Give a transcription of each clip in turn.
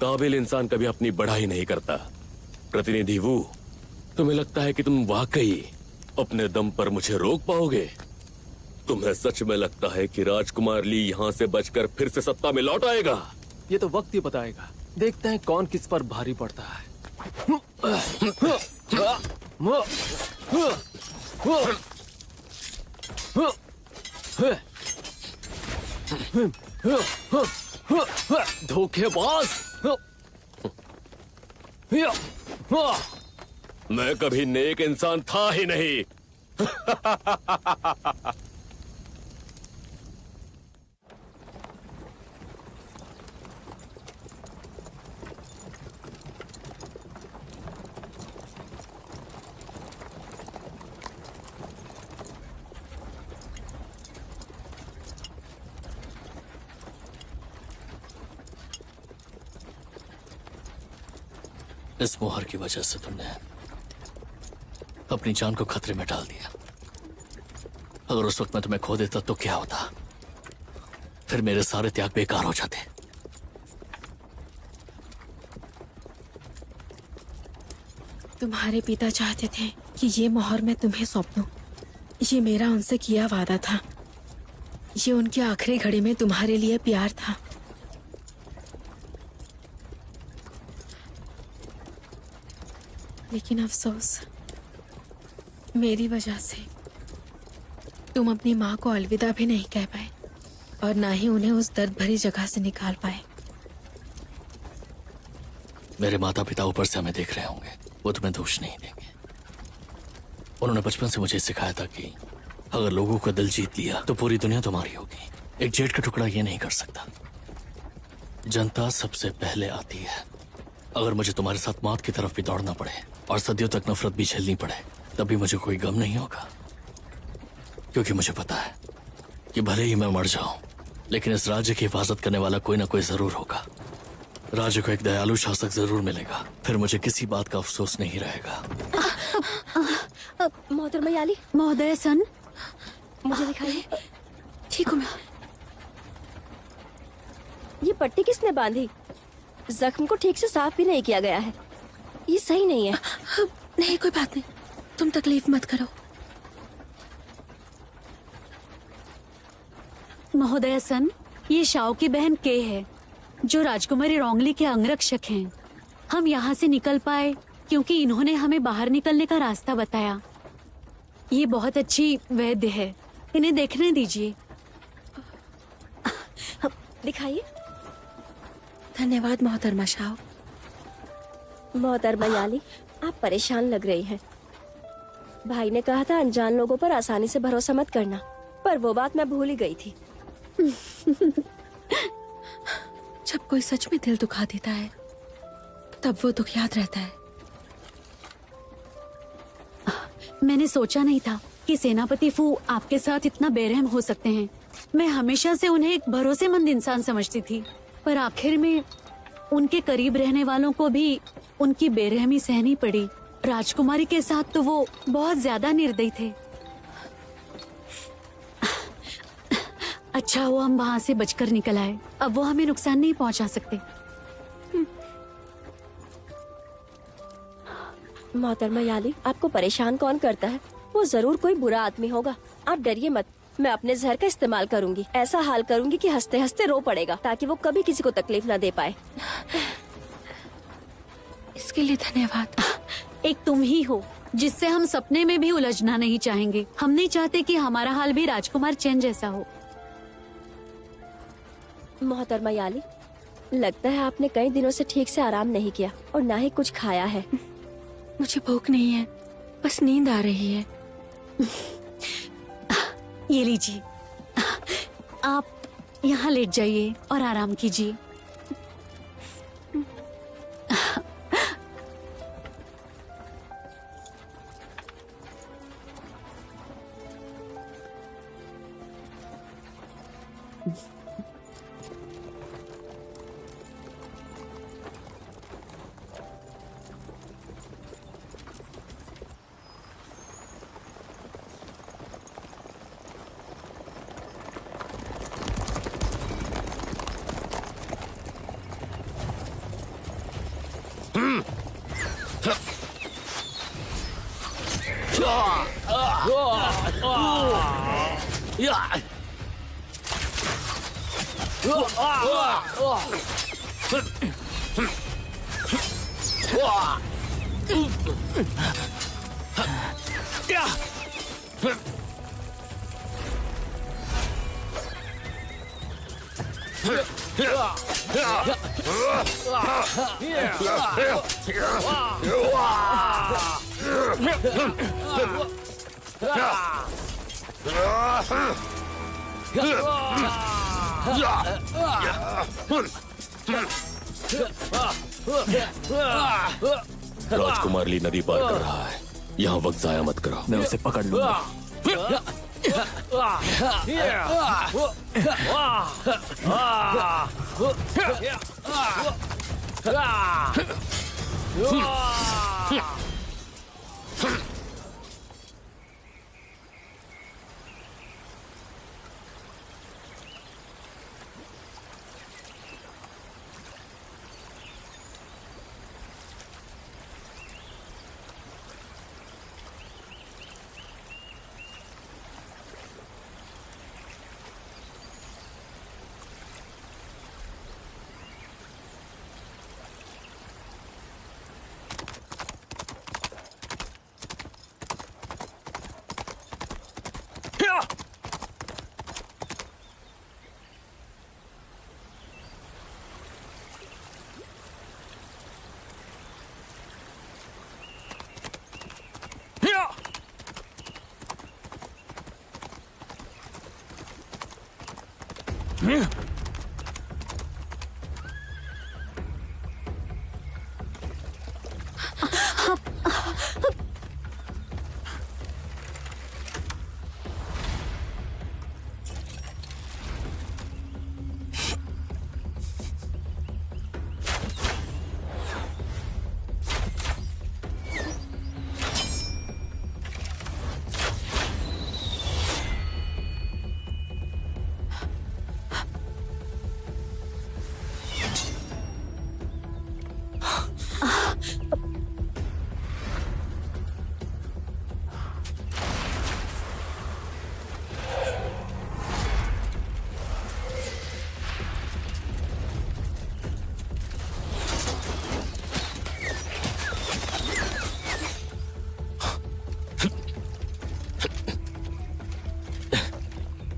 काबिल इंसान कभी अपनी बढ़ाई नहीं करता। प्रतिनिधि वू, तुम्हें लगता है कि तुम वाकई अपने दम पर मुझे रोक पाओगे? तुम्हें सच में लगता है कि राजकुमार ली यहाँ से बचकर फिर से सत्ता में लौट आएगा? ये तो वक्त ही बताएगा। देखते हैं कौन किस पर भारी पड़ता है। धोखेबाज! मैं कभी नेक इंसान था ही नहीं। इस मोहर की वजह से तुमने अपनी जान को खतरे में डाल दिया। अगर उस वक्त मैं तुम्हें खो देता तो क्या होता? फिर मेरे सारे त्याग बेकार हो जाते। तुम्हारे पिता चाहते थे कि ये मोहर मैं तुम्हें सौंप दूं। ये मेरा उनसे किया वादा था। ये उनकी आखिरी घड़ी में तुम्हारे लिए प्यार था। लेकिन अफसोस, मेरी वजह से तुम अपनी माँ को अलविदा भी नहीं कह पाए और ना ही उन्हें उस दर्द भरी जगह से निकाल पाए। मेरे माता पिता ऊपर से हमें देख रहे होंगे, वो तुम्हें दोष नहीं देंगे। उन्होंने बचपन से मुझे सिखाया था कि अगर लोगों का दिल जीत लिया तो पूरी दुनिया तुम्हारी होगी। एक जेठ का टुकड़ा ये नहीं कर सकता। जनता सबसे पहले आती है। अगर मुझे तुम्हारे साथ मौत की तरफ भी दौड़ना पड़े और सदियों तक नफरत भी झेलनी पड़े, तब भी मुझे कोई गम नहीं होगा, क्योंकि मुझे पता है कि भले ही मैं मर जाऊं, लेकिन इस राज्य की हिफाजत करने वाला कोई ना कोई जरूर होगा। राज्य को एक दयालु शासक जरूर मिलेगा, फिर मुझे किसी बात का अफसोस नहीं रहेगा। मोहतरमा याली, महोदय सन, मुझे दिखाइए। ठीक हूँ मैं। ये पट्टी किसने बांधी? जख्म को ठीक से साफ भी नहीं किया गया है। ये सही नहीं है। नहीं, कोई बात नहीं, तुम तकलीफ मत करो। महोदय सन, ये शाओ की बहन के है, जो राजकुमारी रोंगली के अंगरक्षक हैं। हम यहाँ से निकल पाए क्योंकि इन्होंने हमें बाहर निकलने का रास्ता बताया। ये बहुत अच्छी वैद्य है, इन्हें देखने दीजिए। दिखाइए। धन्यवाद मोहतरमा शाओ। मोहतरमा याली, आप परेशान लग रही हैं। भाई ने कहा था अनजान लोगों पर आसानी से भरोसा मत करना, पर वो बात मैं भूल ही गई थी। जब कोई सच में दिल दुखा देता है, तब वो दुख याद रहता है। मैंने सोचा नहीं था कि सेनापति फू आपके साथ इतना बेरहम हो सकते हैं। मैं हमेशा से उन्हें एक भरोसेमंद इंसान समझती थी, पर आखिर में उनके करीब रहने वालों को भी उनकी बेरहमी सहनी पड़ी। राजकुमारी के साथ तो वो बहुत ज्यादा निर्दयी थे। अच्छा हुआ हम वहाँ से बचकर निकल आए। अब वो हमें नुकसान नहीं पहुँचा सकते। मोहतरमा याली, आपको परेशान कौन करता है? वो जरूर कोई बुरा आदमी होगा। आप डरिए मत, मैं अपने जहर का इस्तेमाल करूंगी। ऐसा हाल करूंगी कि हंसते हंसते रो पड़ेगा, ताकि वो कभी किसी को तकलीफ न दे पाए। इसके लिए धन्यवाद। एक तुम ही हो जिससे हम सपने में भी उलझना नहीं चाहेंगे। हम नहीं चाहते कि हमारा हाल भी राजकुमार चैन जैसा हो। मोहतरमा याली, लगता है आपने कई दिनों से ठीक से आराम नहीं किया और ना ही कुछ खाया है। मुझे भूख नहीं है, बस नींद आ रही है। ये लीजिए, आप यहाँ लेट जाइए और आराम कीजिए। राजकुमार ली नदी पार कर रहा है, यहाँ वक्त जाया मत करो। मैं उसे पकड़ लूंगा।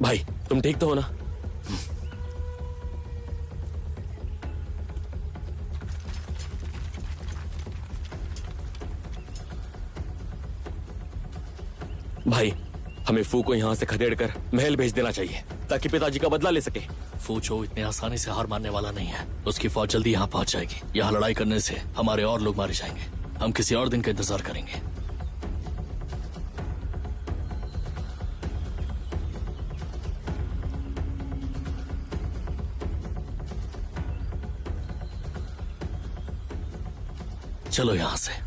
भाई तुम ठीक तो हो ना? भाई हमें फू को यहाँ से खदेड़ कर महल भेज देना चाहिए ताकि पिताजी का बदला ले सके। फूचो इतने आसानी से हार मानने वाला नहीं है। उसकी फौज जल्दी यहाँ पहुंच जाएगी। यहाँ लड़ाई करने से हमारे और लोग मारे जाएंगे। हम किसी और दिन का इंतजार करेंगे। चलो यहाँ से।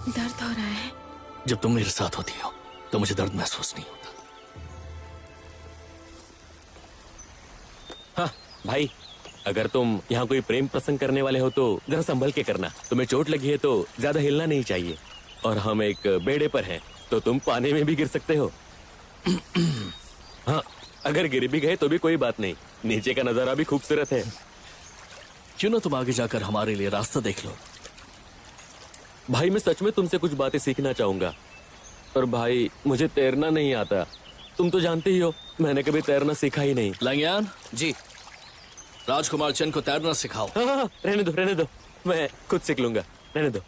दर्द हो रहा है? जब तुम मेरे साथ होती हो तो मुझे दर्द महसूस नहीं होता। हाँ भाई, अगर तुम यहाँ कोई प्रेम प्रसंग करने वाले हो तो जरा संभल के करना। तुम्हें चोट लगी है तो ज्यादा हिलना नहीं चाहिए। और हम एक बेड़े पर हैं तो तुम पानी में भी गिर सकते हो। हाँ, अगर गिर भी गए तो भी कोई बात नहीं, नीचे का नजारा भी खूबसूरत है। क्यों ना तुम आगे जाकर हमारे लिए रास्ता देख लो। भाई मैं सच में तुमसे कुछ बातें सीखना चाहूंगा, पर भाई मुझे तैरना नहीं आता। तुम तो जानते ही हो मैंने कभी तैरना सीखा ही नहीं। लैंगयान जी। राजकुमार चंद को तैरना सिखाओ। हाँ हाँ हाँ, रहने दो, मैं खुद सीख लूंगा, रहने दो।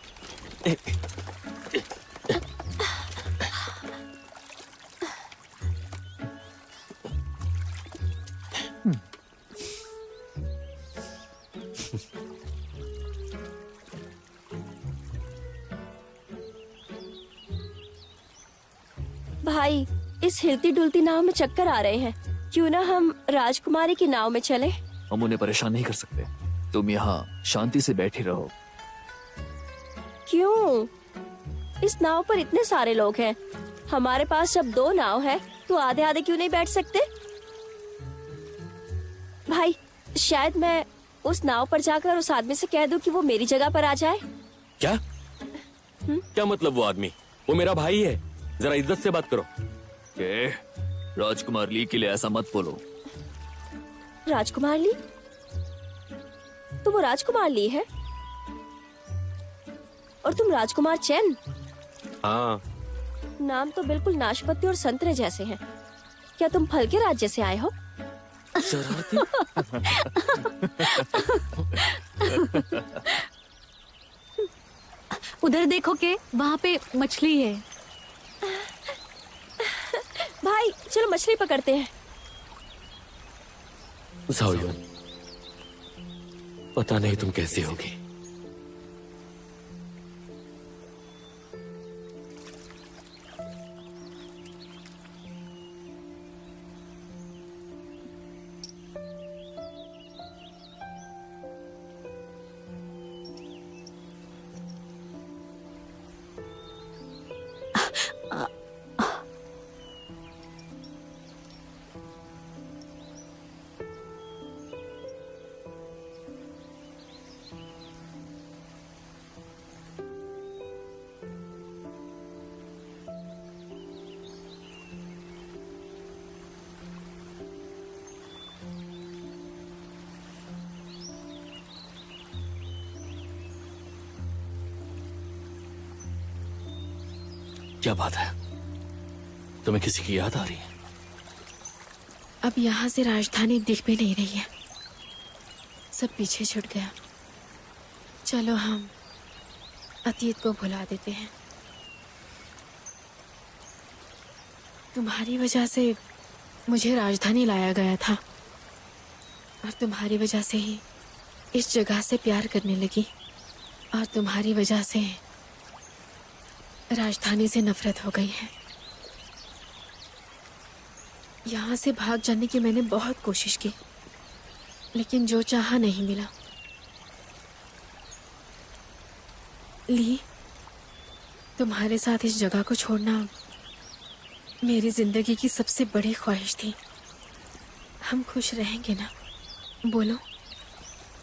भाई, इस हिलती डुलती नाव में चक्कर आ रहे हैं, क्यों ना हम राजकुमारी की नाव में चले? हम उन्हें परेशान नहीं कर सकते। तुम यहाँ शांति से बैठी रहो। क्यों? इस नाव पर इतने सारे लोग हैं, हमारे पास जब 2 नाव है तो आधे आधे क्यों नहीं बैठ सकते? भाई, शायद मैं उस नाव पर जाकर उस आदमी से कह दूं कि वो मेरी जगह पर आ जाए। क्या? क्या मतलब? वो आदमी, वो मेरा भाई है, जरा इज्जत से बात करो। के राजकुमार ली के लिए ऐसा मत बोलो। राजकुमार ली? तो वो राजकुमार ली है और तुम राजकुमार चैन? हाँ। नाम तो बिल्कुल नाशपाती और संतरे जैसे हैं। क्या तुम फल के राज्य से आए हो? शरारती। उधर देखो के वहाँ पे मछली है। भाई चलो मछली पकड़ते हैं। ज़ाओयुन, पता नहीं तुम कैसी होगी। क्या बात है? तुम्हें किसी की याद आ रही है? अब यहाँ से राजधानी दिख भी नहीं रही है, सब पीछे छूट गया। चलो हम अतीत को भुला देते हैं। तुम्हारी वजह से मुझे राजधानी लाया गया था और तुम्हारी वजह से ही इस जगह से प्यार करने लगी और तुम्हारी वजह से राजधानी से नफरत हो गई है। यहाँ से भाग जाने की मैंने बहुत कोशिश की, लेकिन जो चाहा नहीं मिला। ली, तुम्हारे साथ इस जगह को छोड़ना मेरी जिंदगी की सबसे बड़ी ख्वाहिश थी। हम खुश रहेंगे ना? बोलो।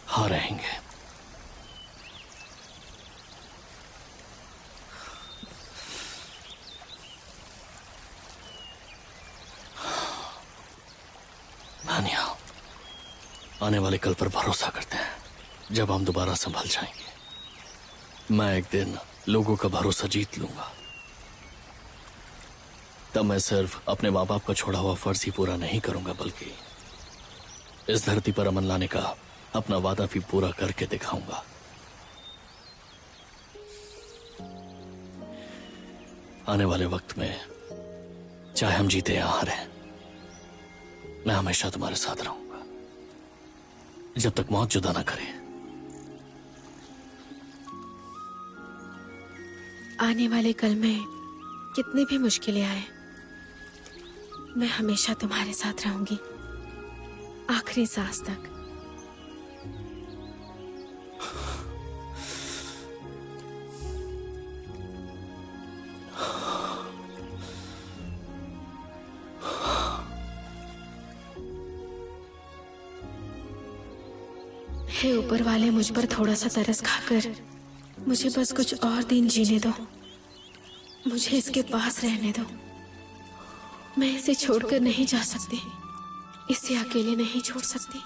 हाँ, रहेंगे। नानिया, आने वाले कल पर भरोसा करते हैं, जब हम दोबारा संभल जाएंगे। मैं एक दिन लोगों का भरोसा जीत लूंगा। तब मैं सिर्फ अपने माँ बाप का छोड़ा हुआ फर्ज ही पूरा नहीं करूंगा, बल्कि इस धरती पर अमन लाने का अपना वादा भी पूरा करके दिखाऊंगा। आने वाले वक्त में चाहे हम जीते या हारे, मैं हमेशा तुम्हारे साथ रहूंगा, जब तक मौत जुदा ना करे। आने वाले कल में कितनी भी मुश्किलें आए, मैं हमेशा तुम्हारे साथ रहूंगी, आखिरी सांस तक। हे ऊपर वाले, मुझ पर थोड़ा सा तरस खाकर मुझे बस कुछ और दिन जीने दो। मुझे इसके पास रहने दो। मैं इसे छोड़कर नहीं जा सकती, इसे अकेले नहीं छोड़ सकती।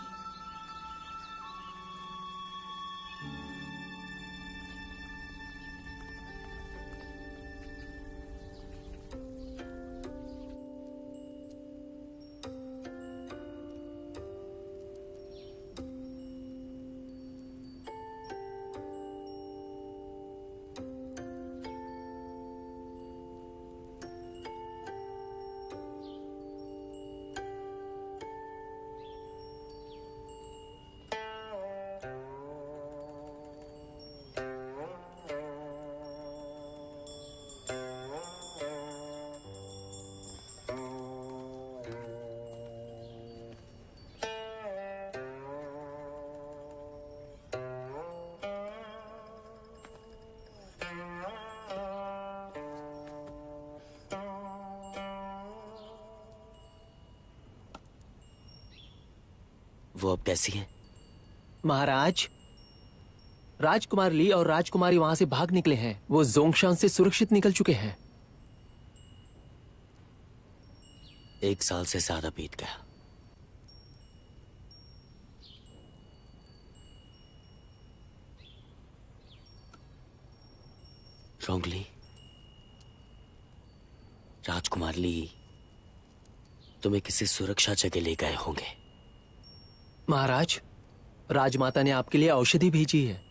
वो अब कैसी है? महाराज, राजकुमार ली और राजकुमारी वहां से भाग निकले हैं। वो जोंगशान से सुरक्षित निकल चुके हैं। 1 साल से ज्यादा बीत गया। रोंगली, राजकुमार ली तुम्हें किसी सुरक्षा जगह ले गए होंगे। महाराज, राजमाता ने आपके लिए औषधि भेजी है।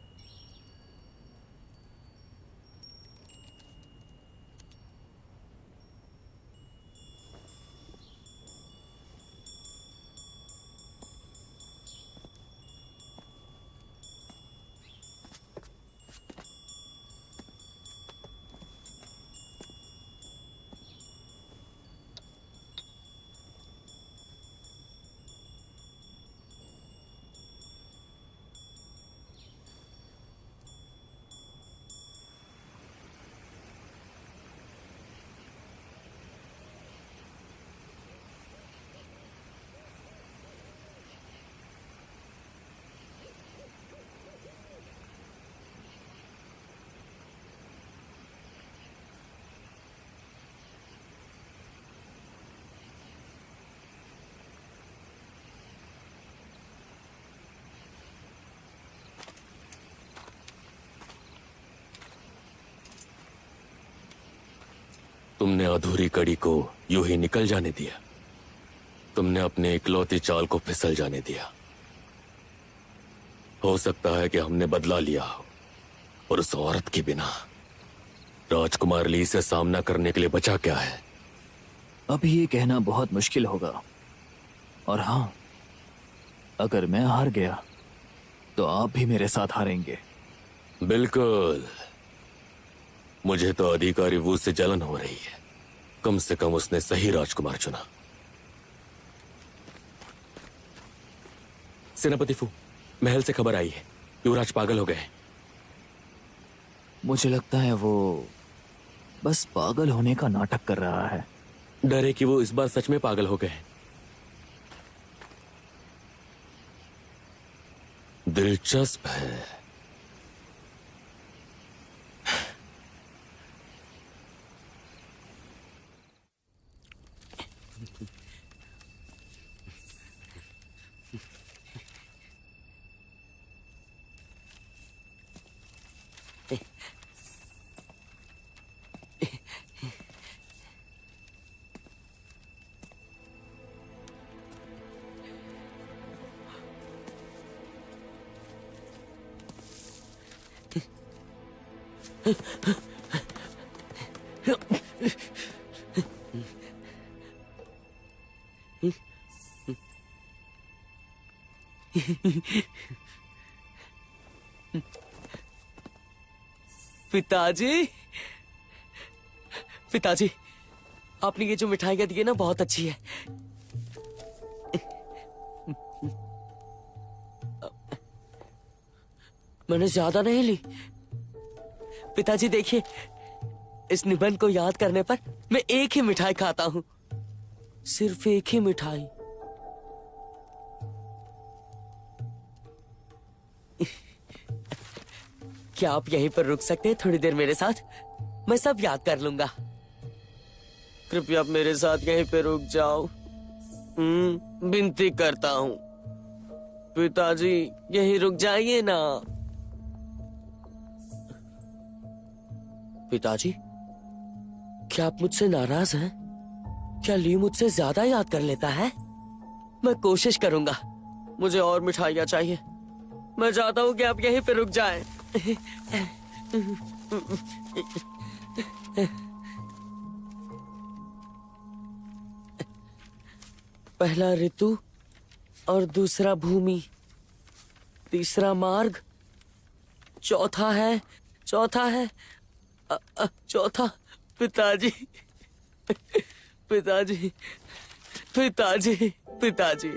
तुमने अधूरी कड़ी को यूं ही निकल जाने दिया। तुमने अपने इकलौती चाल को फिसल जाने दिया। हो सकता है कि हमने बदला लिया हो, और उस औरत के बिना राजकुमार ली से सामना करने के लिए बचा क्या है? अभी ये कहना बहुत मुश्किल होगा। और हाँ, अगर मैं हार गया तो आप भी मेरे साथ हारेंगे। बिल्कुल। मुझे तो अधिकारी वू से जलन हो रही है। कम से कम उसने सही राजकुमार चुना। सेनापति फू, महल से खबर आई है, युवराज पागल हो गए। मुझे लगता है वो बस पागल होने का नाटक कर रहा है। डर है कि वो इस बार सच में पागल हो गए। दिलचस्प है। पिताजी, पिताजी, आपने ये जो मिठाइयाँ दी है ना, बहुत अच्छी है। मैंने ज्यादा नहीं ली। पिताजी देखिए, इस निबंध को याद करने पर मैं एक ही मिठाई खाता हूं। सिर्फ एक ही मिठाई। क्या आप यहीं पर रुक सकते हैं थोड़ी देर मेरे साथ? मैं सब याद कर लूंगा। कृपया आप मेरे साथ यहीं पे रुक जाओ। विनती करता हूं। पिताजी, यहीं रुक जाइए ना। पिताजी, क्या आप मुझसे नाराज हैं? क्या ली मुझसे ज्यादा याद कर लेता है? मैं कोशिश करूंगा। मुझे और मिठाइयाँ चाहिए। मैं चाहता हूं कि आप यहीं पे रुक जाएं। पहला ऋतु और दूसरा भूमि, तीसरा मार्ग, चौथा है चौथा पिताजी, पिताजी, पिताजी, पिताजी,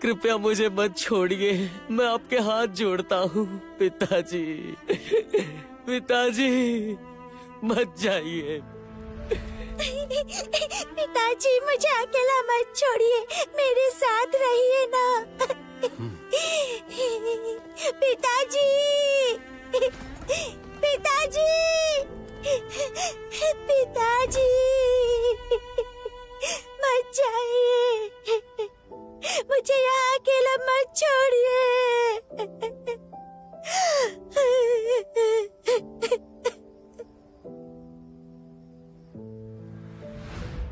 कृपया मुझे मत छोड़िए। मैं आपके हाथ जोड़ता हूँ पिताजी। पिताजी, मत जाइए। पिताजी, मुझे अकेला मत छोड़िए, मेरे साथ रहिए ना। मुझे मत छोड़िए।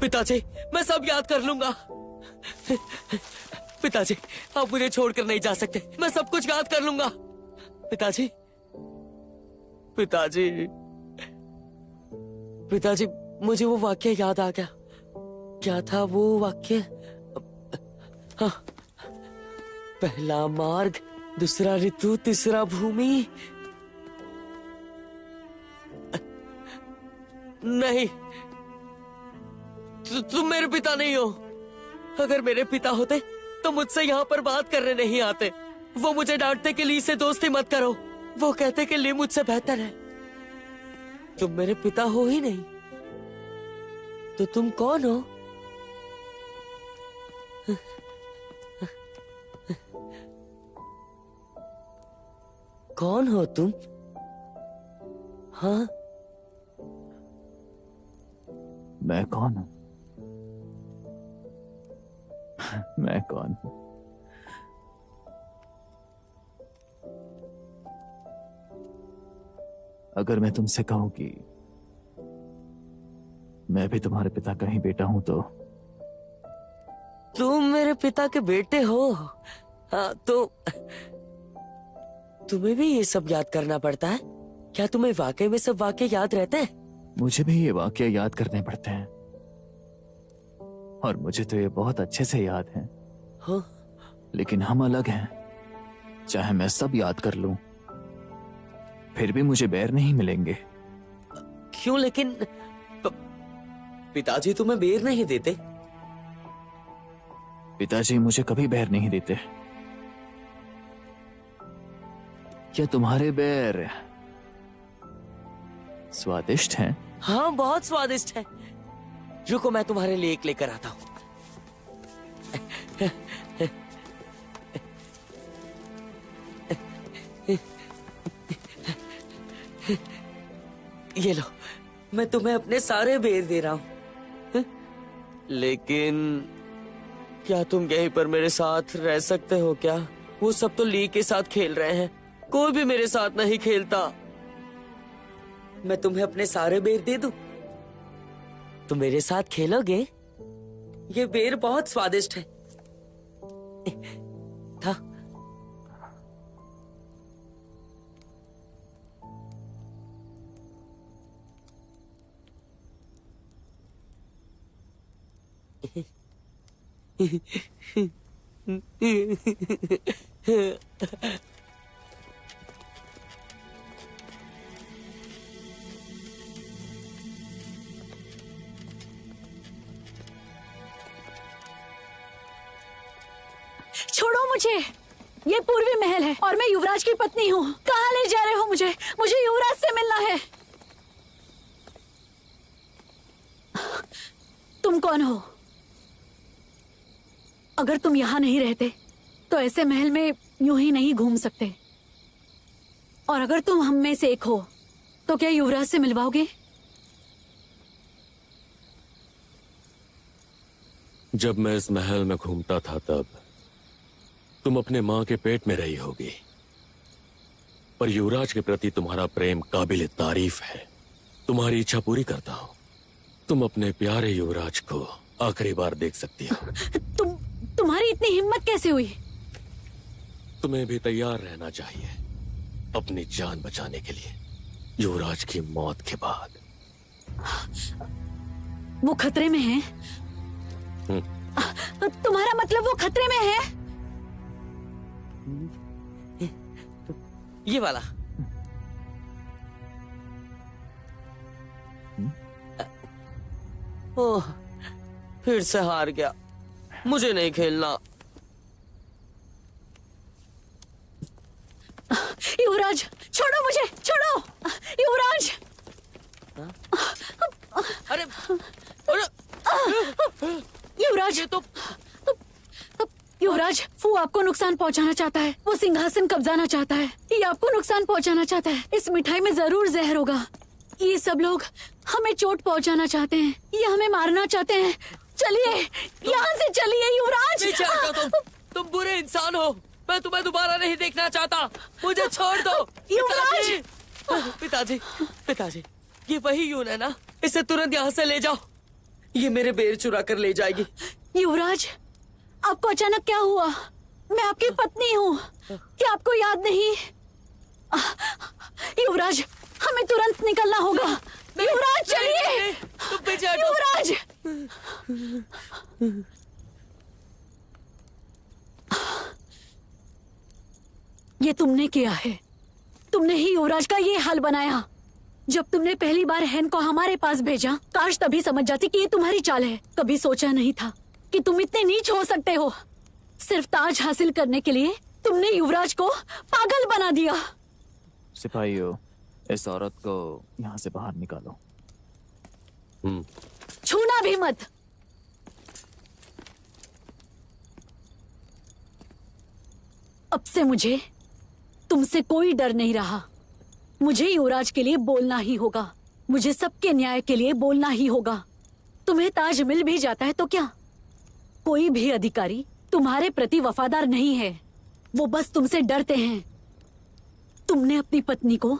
पिताजी, मैं सब याद कर लूंगा। पिताजी, आप मुझे छोड़कर नहीं जा सकते। मैं सब कुछ याद कर लूंगा। पिताजी, पिताजी, पिताजी, मुझे वो वाक्य याद आ गया। क्या था वो वाक्य? हाँ, पहला मार्ग, दूसरा ऋतु, तीसरा भूमि। नहीं, तुम मेरे पिता नहीं हो। अगर मेरे पिता होते तो मुझसे यहाँ पर बात करने नहीं आते। वो मुझे डांटते कि ली से दोस्ती मत करो। वो कहते कि ली मुझसे बेहतर है। तुम मेरे पिता हो ही नहीं, तो तुम कौन हो? कौन हो तुम? हाँ, मैं कौन हूं? मैं कौन हूं? अगर मैं तुमसे कहूं कि मैं भी तुम्हारे पिता का ही बेटा हूं तो तुम मेरे पिता के बेटे हो। हाँ, तो तुम्हें भी ये सब याद करना पड़ता है? क्या तुम्हें वाकई में सब वाक्य याद रहते हैं? मुझे भी ये वाक्य याद करने पड़ते हैं, और मुझे तो ये बहुत अच्छे से याद है। हाँ? लेकिन हम अलग हैं। चाहे मैं सब याद कर लूं, फिर भी मुझे बेर नहीं मिलेंगे। क्यों? लेकिन पिताजी तुम्हें बेर नहीं देते। पिताजी मुझे कभी बेर नहीं देते। क्या तुम्हारे बेर स्वादिष्ट हैं? हाँ, बहुत स्वादिष्ट है। रुको, मैं तुम्हारे लिए एक लेकर आता हूँ। ये लो, मैं तुम्हें अपने सारे बेर दे रहा हूँ। लेकिन क्या तुम यहीं पर मेरे साथ रह सकते हो क्या? वो सब तो ली के साथ खेल रहे हैं, कोई भी मेरे साथ नहीं खेलता। मैं तुम्हें अपने सारे बेर दे दूं? तुम मेरे साथ खेलोगे? ये बेर बहुत स्वादिष्ट है। था। छोड़ो मुझे। ये पूर्वी महल है और मैं युवराज की पत्नी हूँ। कहाँ ले जा रहे हो मुझे? मुझे युवराज से मिलना है। तुम कौन हो? अगर तुम यहाँ नहीं रहते तो ऐसे महल में यूं ही नहीं घूम सकते। और अगर तुम हम में से एक हो तो क्या युवराज से मिलवाओगे? जब मैं इस महल में घूमता था तब तुम अपने मां के पेट में रही होगी, पर युवराज के प्रति तुम्हारा प्रेम काबिल तारीफ है। तुम्हारी इच्छा पूरी करता हूं। तुम अपने प्यारे युवराज को आखिरी बार देख सकती हो। तुम्हारी इतनी हिम्मत कैसे हुई? तुम्हें भी तैयार रहना चाहिए अपनी जान बचाने के लिए युवराज की मौत के बाद। वो खतरे में है? तुम्हारा मतलब वो खतरे में है? ये वाला। ओह, फिर से हार गया। मुझे नहीं खेलना। युवराज, छोड़ो मुझे, छोड़ो। युवराज। अरे, अरे, युवराज, ये तो युवराज, फू आपको नुकसान पहुंचाना चाहता है। वो सिंहासन कब्जाना चाहता है। ये आपको नुकसान पहुंचाना चाहता है। इस मिठाई में जरूर जहर होगा। ये सब लोग हमें चोट पहुंचाना चाहते हैं। ये हमें मारना चाहते हैं। चलिए, यहाँ से चलिए युवराज। पीछे हटो तुम बुरे इंसान हो? मैं तुम्हें दोबारा नहीं देखना चाहता। मुझे छोड़ दो। पिताजी, पिताजी, पिताजी, ये वही यून है ना? इसे तुरंत यहाँ से ले जाओ। ये मेरे बेर चुरा कर ले जाएगी। युवराज, आपको अचानक क्या हुआ? मैं आपकी पत्नी हूँ। क्या आपको याद नहीं? युवराज, हमें तुरंत निकलना होगा। युवराज, चलिए। तुम पीछे हटो। युवराज, ये तुमने किया है। तुमने ही युवराज का ये हाल बनाया। जब तुमने पहली बार हैन को हमारे पास भेजा, काश तभी समझ जाती कि ये तुम्हारी चाल है। कभी सोचा नहीं था कि तुम इतने नीच हो सकते हो। सिर्फ ताज हासिल करने के लिए तुमने युवराज को पागल बना दिया। सिपाहियों, इस औरत को यहाँ से बाहर निकालो। छूना भी मत। अब से मुझे तुमसे कोई डर नहीं रहा। मुझे युवराज के लिए बोलना ही होगा। मुझे सबके न्याय के लिए बोलना ही होगा। तुम्हें ताज मिल भी जाता है तो क्या? कोई भी अधिकारी तुम्हारे प्रति वफादार नहीं है। वो बस तुमसे डरते हैं। तुमने अपनी पत्नी को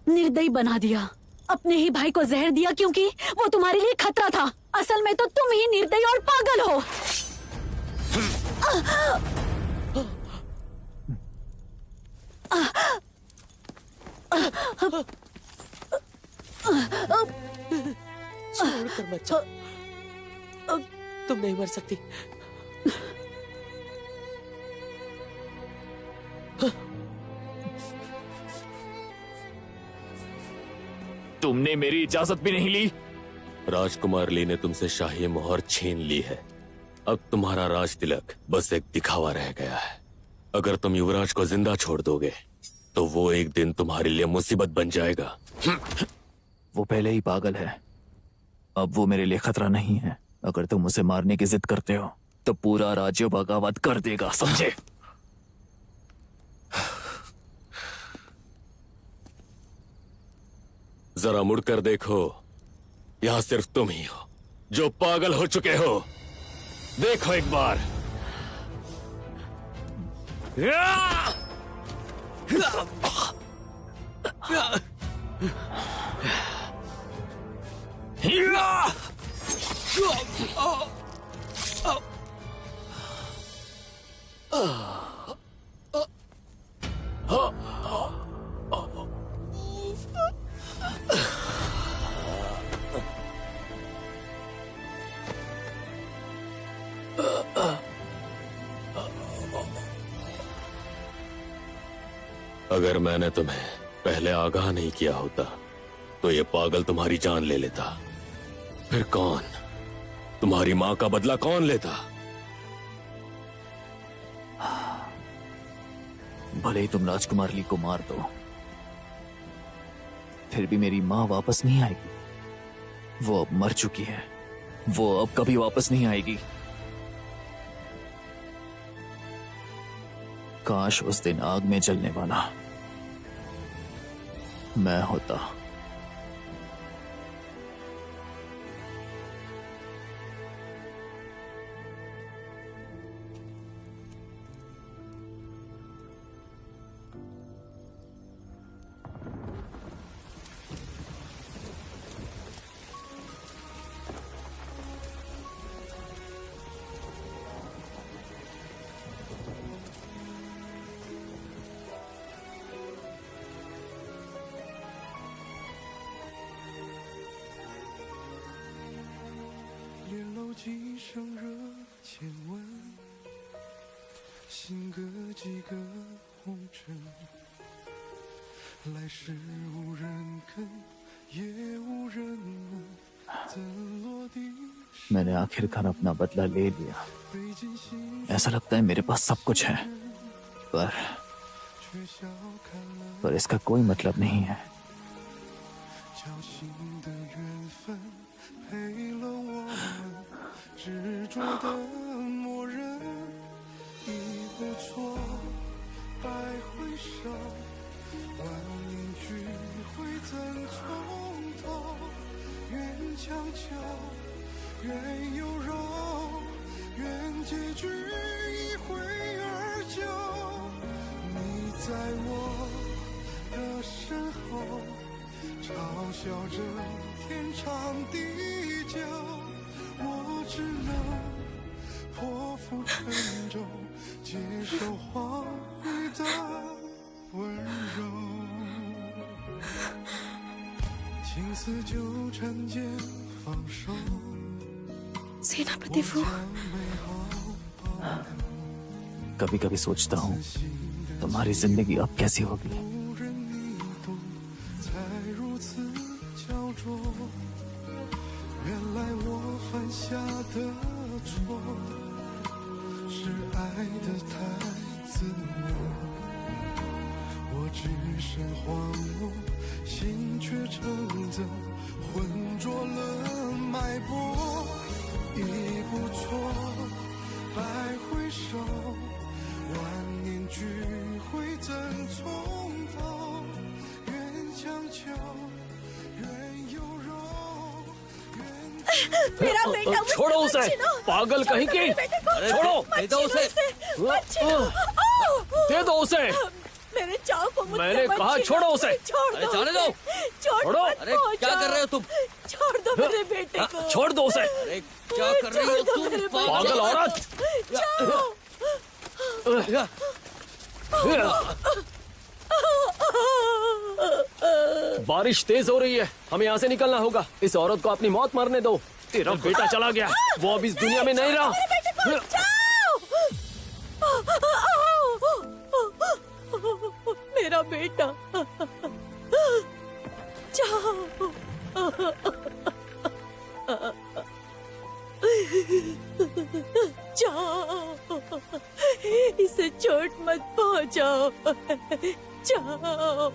निर्दयी बना दिया। अपने ही भाई को जहर दिया क्योंकि वो तुम्हारे लिए खतरा था। असल में तो तुम ही निर्दयी और पागल हो। छोड़कर मत जाओ। तुम नहीं मर सकती। तुमने मेरी इजाजत भी नहीं ली। राजकुमार ली ने तुमसे शाही मोहर छीन ली है। अब तुम्हारा राज तिलक बस एक दिखावा रह गया है। अगर तुम युवराज को जिंदा छोड़ दोगे तो वो एक दिन तुम्हारे लिए मुसीबत बन जाएगा। वो पहले ही पागल है। अब वो मेरे लिए खतरा नहीं है। अगर तुम उसे मारने की जिद करते हो तो पूरा राज्य बगावत कर देगा, समझे? जरा मुड़कर देखो, यहां सिर्फ तुम ही हो जो पागल हो चुके हो। देखो एक बार। अगर मैंने तुम्हें पहले आगाह नहीं किया होता तो ये पागल तुम्हारी जान ले लेता। फिर कौन? तुम्हारी मां का बदला कौन लेता? भले ही तुम राजकुमार ली को मार दो, फिर भी मेरी मां वापस नहीं आएगी। वो अब मर चुकी है। वो अब कभी वापस नहीं आएगी। काश उस दिन आग में जलने वाला मैं होता। मैंने आखिरकार अपना बदला ले लिया। ऐसा लगता है मेरे पास सब कुछ है, पर इसका कोई मतलब नहीं है।愿有容，愿结局一挥而就。在我的身后，嘲笑着天长地久，我只能破釜沉舟，接受荒芜的温柔。情丝纠缠间放手， सेनापति फू, कभी कभी सोचता हूँ तुम्हारी जिंदगी अब कैसी होगी। 无人你懂，才如此焦灼。原来我犯下的错，是爱得太自我。我只是荒漠，心却乘着浑浊了脉搏。一步错，百回首，万年聚会怎从头？愿将就，愿有容，愿 मेरा बेटा मुझसे छोड़ो उसे, मत छीनो। पागल कहीं की। बेटे को छोड़ो, मत छीनो उसे, मत छीनो। दे दो उसे। मेरे चाव को मुझसे मैंने मत कहा छीनो। छोड़ो उसे। छोड़ दो जाने दो। छोड़ो। अरे क्या कर रहे हो तुम? छोड़ दो मेरे बेटे को। छोड़ दो उसे। अरे क्या कर रही हो तुम? पागल औरत। बारिश तेज हो रही है, हमें यहाँ से निकलना होगा। इस औरत को अपनी मौत मरने दो। तेरा बेटा चला गया, वो अब इस दुनिया में नहीं रहा। मेरा बेटा जाओ। जाओ, इसे चोट मत पहुंचाओ। जाओ।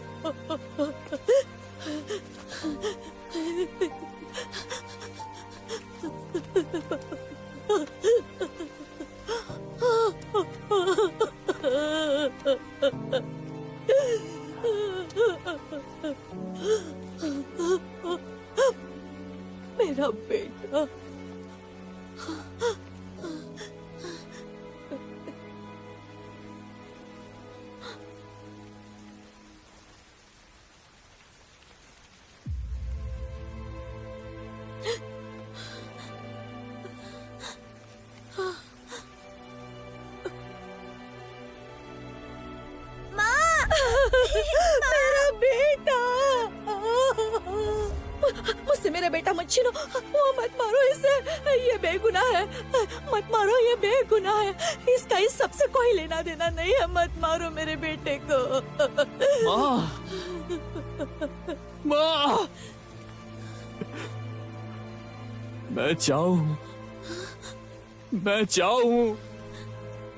मेरा बेटा मेरा बेटा मुझसे मेरा बेटा मत छीनो। वो मत मारो इसे, ये बेगुनाह है। मत मारो, ये बेगुनाह है। इसका इस सबसे कोई लेना देना नहीं है। मत मारो मेरे बेटे को। माँ, माँ, मैं चाहूँ, मैं चाहूँ,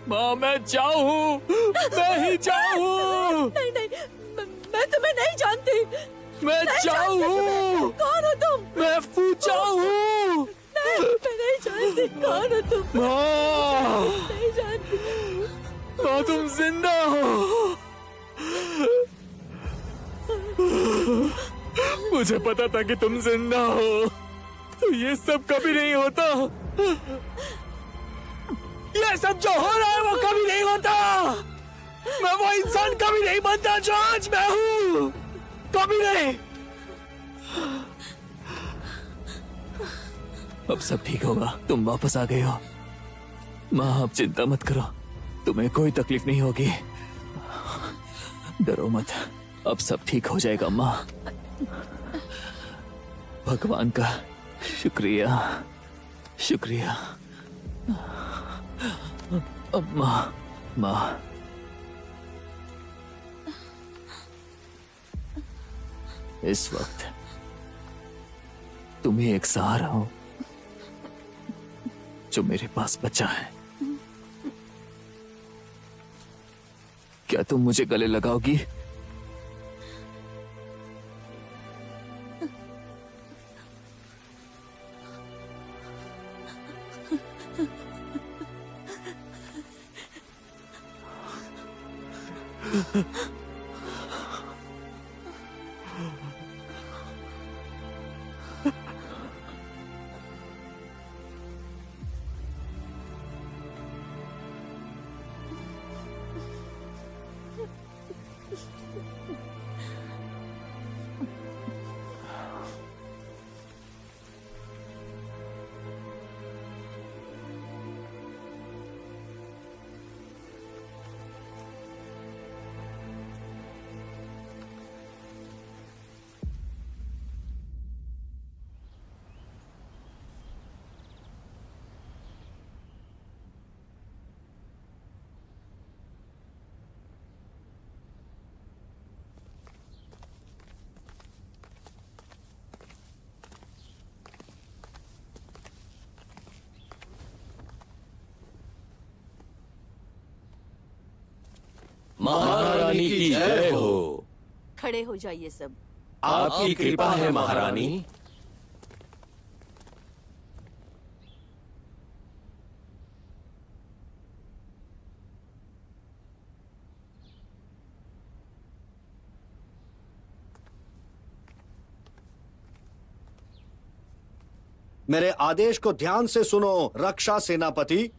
माँ, मैं चाहूँ, मैं ही चाहूँ। नहीं नहीं, मैं तुम्हें नहीं जानती। मैं चाहूँ, कौन हो तुम? मैं फू चाहूँ। मैं नहीं जानती कौन हो तुम। माँ, नहीं जानती। माँ, तुम जिंदा हो। मुझे पता था कि तुम जिंदा हो, तो ये सब कभी नहीं होता। ये सब जो हो रहा है वो कभी नहीं होता। मैं वो इंसान कभी नहीं बनता जो आज मैं हूँ, कभी नहीं। अब सब ठीक होगा, तुम वापस आ गए हो। माँ, आप चिंता मत करो, तुम्हें कोई तकलीफ नहीं होगी। डरो मत, अब सब ठीक हो जाएगा माँ। भगवान का शुक्रिया, शुक्रिया। माँ, माँ, इस वक्त तुम ही एक सहारा हो जो मेरे पास बचा है। क्या तुम मुझे गले लगाओगी? महारानी की जय हो। खड़े हो जाइए सब। आपकी कृपा है महारानी। मेरे आदेश को ध्यान से सुनो रक्षा सेनापति।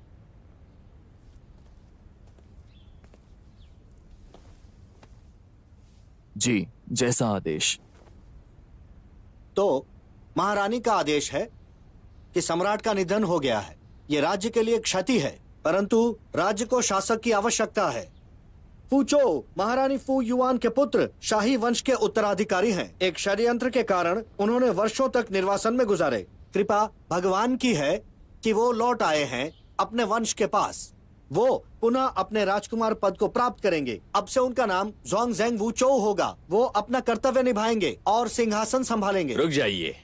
जी, जैसा आदेश। तो महारानी का आदेश है कि सम्राट का निधन हो गया है। यह राज्य के लिए क्षति है, परंतु राज्य को शासक की आवश्यकता है। फूचो महारानी फू युआन के पुत्र शाही वंश के उत्तराधिकारी हैं। एक षड्यंत्र के कारण उन्होंने वर्षों तक निर्वासन में गुजारे। कृपा भगवान की है कि वो लौट आए हैं अपने वंश के पास। वो पुनः अपने राजकुमार पद को प्राप्त करेंगे। अब से उनका नाम ज़ोंगज़ेंग वूचो होगा। वो अपना कर्तव्य निभाएंगे और सिंहासन संभालेंगे। रुक जाइए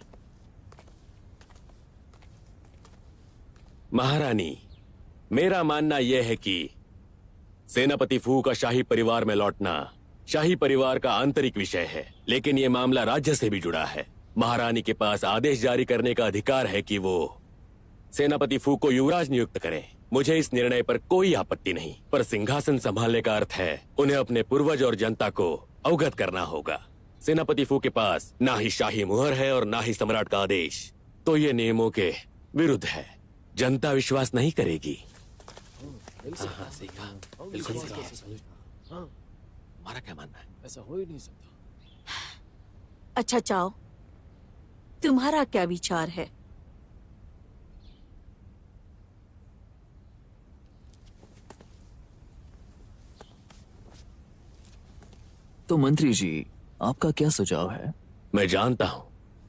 महारानी, मेरा मानना यह है कि सेनापति फू का शाही परिवार में लौटना शाही परिवार का आंतरिक विषय है, लेकिन ये मामला राज्य से भी जुड़ा है। महारानी के पास आदेश जारी करने का अधिकार है कि वो सेनापति फू को युवराज नियुक्त करें। मुझे इस निर्णय पर कोई आपत्ति नहीं, पर सिंहासन संभालने का अर्थ है उन्हें अपने पूर्वज और जनता को अवगत करना होगा। सेनापति फू के पास ना ही शाही मुहर है और ना ही सम्राट का आदेश, तो ये नियमों के विरुद्ध है। जनता विश्वास नहीं करेगी। हमारा क्या मानना है? ऐसा हो ही नहीं सकता। अच्छा चाओ, तुम्हारा क्या विचार है? तो मंत्री जी, आपका क्या सुझाव है? मैं जानता हूँ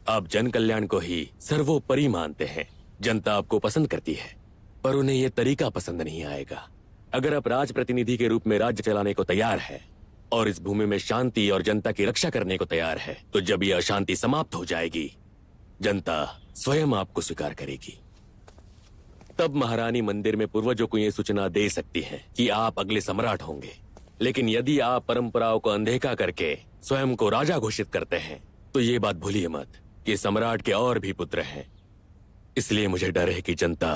आप जन कल्याण को ही सर्वोपरि मानते हैं। जनता आपको पसंद करती है, पर उन्हें यह तरीका पसंद नहीं आएगा। अगर आप राज प्रतिनिधि के रूप में राज्य चलाने को तैयार है और इस भूमि में शांति और जनता की रक्षा करने को तैयार है, तो जब यह अशांति समाप्त हो जाएगी, जनता स्वयं आपको स्वीकार करेगी। तब महारानी मंदिर में पूर्वजों को यह सूचना दे सकती है कि आप अगले सम्राट होंगे। लेकिन यदि आप परंपराओं को अनदेखा करके स्वयं को राजा घोषित करते हैं, तो ये बात भूलिए मत कि सम्राट के और भी पुत्र हैं। इसलिए मुझे डर है कि जनता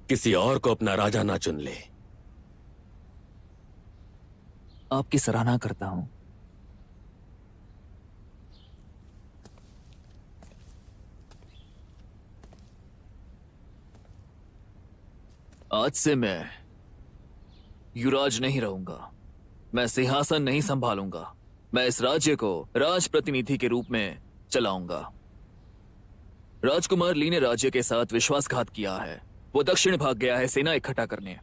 किसी और को अपना राजा ना चुन ले। आपकी सराहना करता हूं। आज से मैं युवराज नहीं रहूंगा। मैं सिंहासन नहीं संभालूंगा। मैं इस राज्य को राज प्रतिनिधि के रूप में चलाऊंगा। राजकुमार ली ने राज्य के साथ विश्वासघात किया है। वो दक्षिण भाग गया है सेना इकट्ठा करने।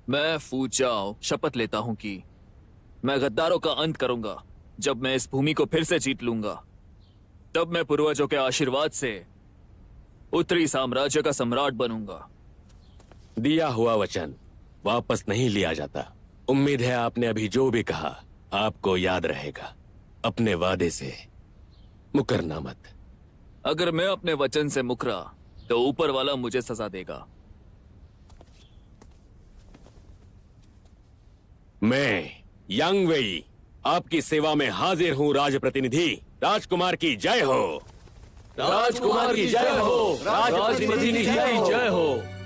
मैं फू चाओ शपथ लेता हूं कि मैं गद्दारों का अंत करूंगा। जब मैं इस भूमि को फिर से जीत लूंगा, तब मैं पूर्वजों के आशीर्वाद से उत्तरी साम्राज्य का सम्राट बनूंगा। दिया हुआ वचन वापस नहीं लिया जाता। उम्मीद है आपने अभी जो भी कहा आपको याद रहेगा। अपने वादे से मुकरना मत। अगर मैं अपने वचन से मुकरा तो ऊपर वाला मुझे सजा देगा। मैं यांग वेई आपकी सेवा में हाजिर हूँ राज प्रतिनिधि। राजकुमार की जय हो। राजकुमार की जय हो। राज प्रतिनिधि की जय हो।